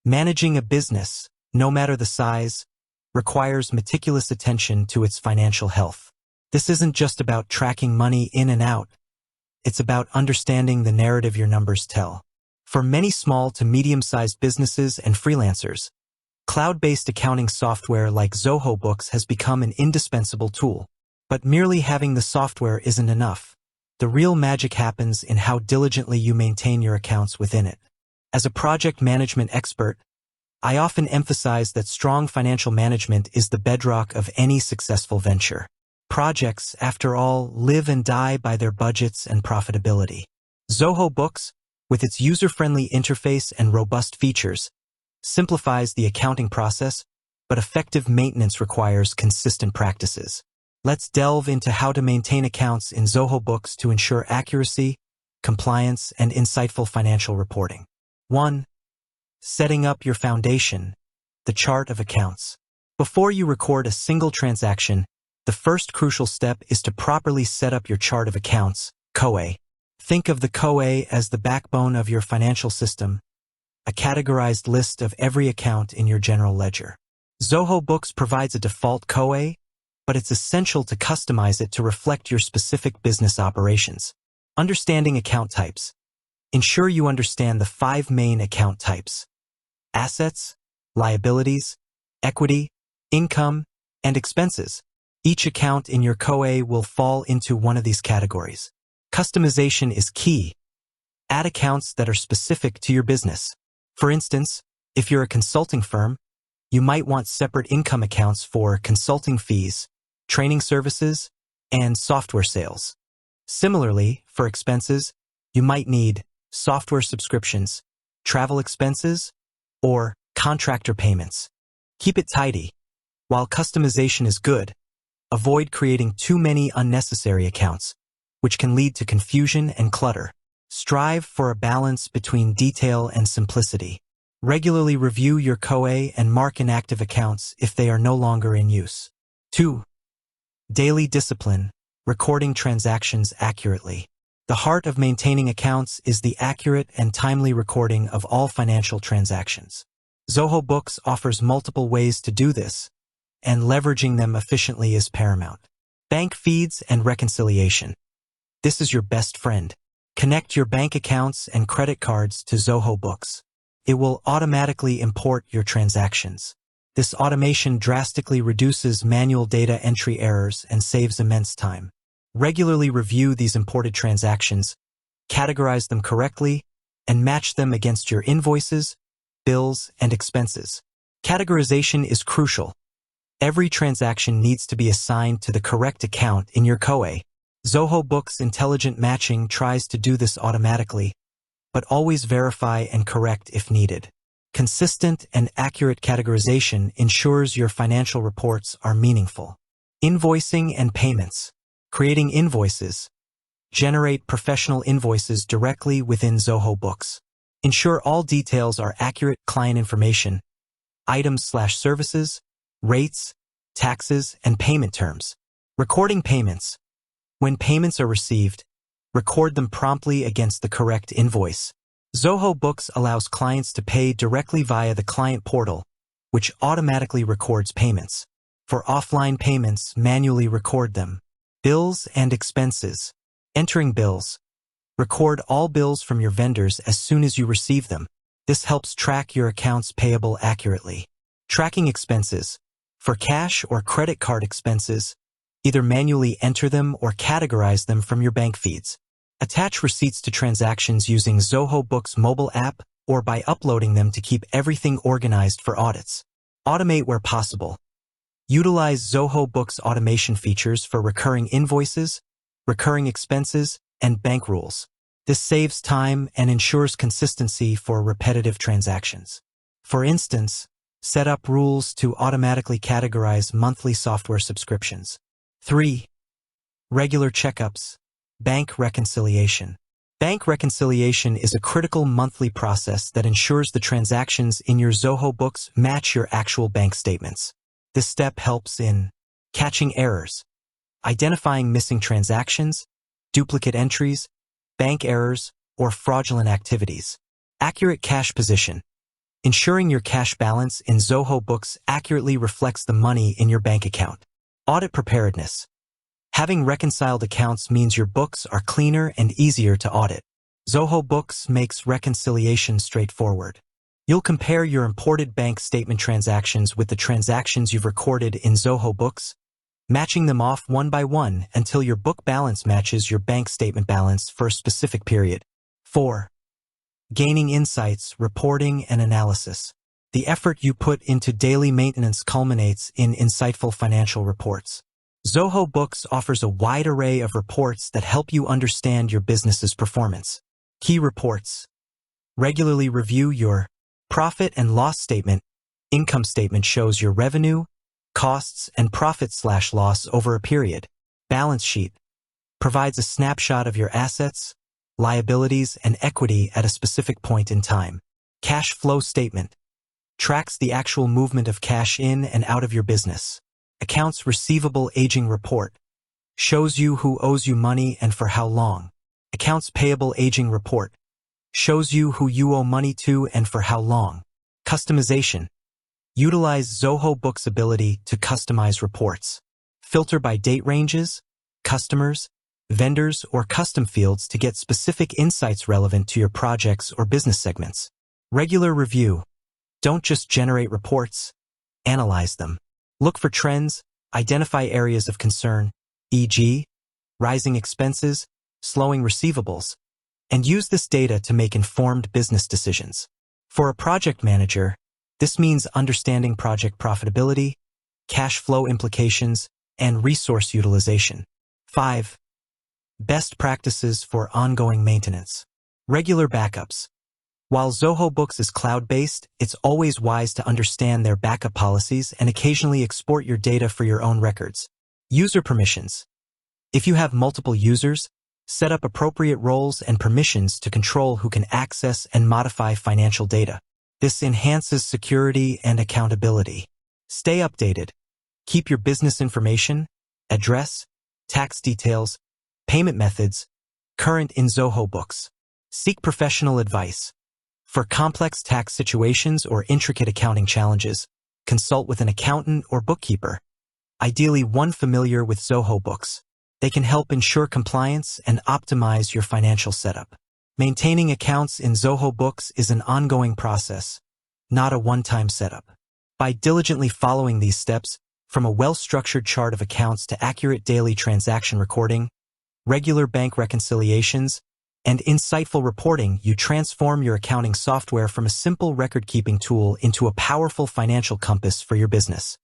Managing a business, no matter the size, requires meticulous attention to its financial health. This isn't just about tracking money in and out. It's about understanding the narrative your numbers tell. For many small to medium-sized businesses and freelancers, cloud-based accounting software like Zoho Books has become an indispensable tool. But merely having the software isn't enough. The real magic happens in how diligently you maintain your accounts within it. As a project management expert, I often emphasize that strong financial management is the bedrock of any successful venture. Projects, after all, live and die by their budgets and profitability. Zoho Books, with its user-friendly interface and robust features, simplifies the accounting process, but effective maintenance requires consistent practices. Let's delve into how to maintain accounts in Zoho Books to ensure accuracy, compliance, and insightful financial reporting. 1. Setting up your foundation, the chart of accounts. Before you record a single transaction, the first crucial step is to properly set up your chart of accounts, COA. Think of the COA as the backbone of your financial system, a categorized list of every account in your general ledger. Zoho Books provides a default COA, but it's essential to customize it to reflect your specific business operations. Understanding account types. Ensure you understand the 5 main account types: assets, liabilities, equity, income, and expenses. Each account in your COA will fall into one of these categories. Customization is key. Add accounts that are specific to your business. For instance, if you're a consulting firm, you might want separate income accounts for consulting fees, training services, and software sales. Similarly, for expenses, you might need software subscriptions, travel expenses, or contractor payments. Keep it tidy. While customization is good, avoid creating too many unnecessary accounts, which can lead to confusion and clutter. Strive for a balance between detail and simplicity. Regularly review your COA and mark inactive accounts if they are no longer in use. 2. Daily discipline, recording transactions accurately. The heart of maintaining accounts is the accurate and timely recording of all financial transactions. Zoho Books offers multiple ways to do this, and leveraging them efficiently is paramount. Bank feeds and reconciliation. This is your best friend. Connect your bank accounts and credit cards to Zoho Books. It will automatically import your transactions. This automation drastically reduces manual data entry errors and saves immense time. Regularly review these imported transactions, categorize them correctly, and match them against your invoices, bills, and expenses. Categorization is crucial. Every transaction needs to be assigned to the correct account in your COA. Zoho Books Intelligent Matching tries to do this automatically, but always verify and correct if needed. Consistent and accurate categorization ensures your financial reports are meaningful. Invoicing and payments. Creating invoices. Generate professional invoices directly within Zoho Books. Ensure all details are accurate: client information, items/services, rates, taxes, and payment terms. Recording payments. When payments are received, record them promptly against the correct invoice. Zoho Books allows clients to pay directly via the client portal, which automatically records payments. For offline payments, manually record them. Bills and expenses. Entering bills. Record all bills from your vendors as soon as you receive them. This helps track your accounts payable accurately. Tracking expenses. For cash or credit card expenses, either manually enter them or categorize them from your bank feeds. Attach receipts to transactions using Zoho Books mobile app or by uploading them to keep everything organized for audits. Automate where possible. Utilize Zoho Books automation features for recurring invoices, recurring expenses, and bank rules. This saves time and ensures consistency for repetitive transactions. For instance, set up rules to automatically categorize monthly software subscriptions. 3. Regular checkups. Bank reconciliation. Bank reconciliation is a critical monthly process that ensures the transactions in your Zoho Books match your actual bank statements. This step helps in catching errors, identifying missing transactions, duplicate entries, bank errors, or fraudulent activities. Accurate cash position. Ensuring your cash balance in Zoho Books accurately reflects the money in your bank account. Audit preparedness. Having reconciled accounts means your books are cleaner and easier to audit. Zoho Books makes reconciliation straightforward. You'll compare your imported bank statement transactions with the transactions you've recorded in Zoho Books, matching them off one by one until your book balance matches your bank statement balance for a specific period. 4. Gaining insights, reporting, and analysis. The effort you put into daily maintenance culminates in insightful financial reports. Zoho Books offers a wide array of reports that help you understand your business's performance. Key reports. Regularly review your profit and loss statement. Income statement shows your revenue, costs, and profit/loss over a period. Balance sheet provides a snapshot of your assets, liabilities, and equity at a specific point in time. Cash flow statement tracks the actual movement of cash in and out of your business. Accounts receivable aging report shows you who owes you money and for how long. Accounts payable aging report shows you who you owe money to and for how long. Customization. Utilize Zoho Books' ability to customize reports. Filter by date ranges, customers, vendors, or custom fields to get specific insights relevant to your projects or business segments. Regular review. Don't just generate reports, analyze them. Look for trends, identify areas of concern, e.g., rising expenses, slowing receivables, and use this data to make informed business decisions. For a project manager, this means understanding project profitability, cash flow implications, and resource utilization. 5. Best practices for ongoing maintenance. Regular backups. While Zoho Books is cloud-based, it's always wise to understand their backup policies and occasionally export your data for your own records. User permissions. If you have multiple users, set up appropriate roles and permissions to control who can access and modify financial data. This enhances security and accountability. Stay updated. Keep your business information, address, tax details, payment methods current in Zoho Books. Seek professional advice. For complex tax situations or intricate accounting challenges, consult with an accountant or bookkeeper, ideally one familiar with Zoho Books. They can help ensure compliance and optimize your financial setup. Maintaining accounts in Zoho Books is an ongoing process, not a one-time setup. By diligently following these steps, from a well-structured chart of accounts to accurate daily transaction recording, regular bank reconciliations, and insightful reporting, you transform your accounting software from a simple record-keeping tool into a powerful financial compass for your business.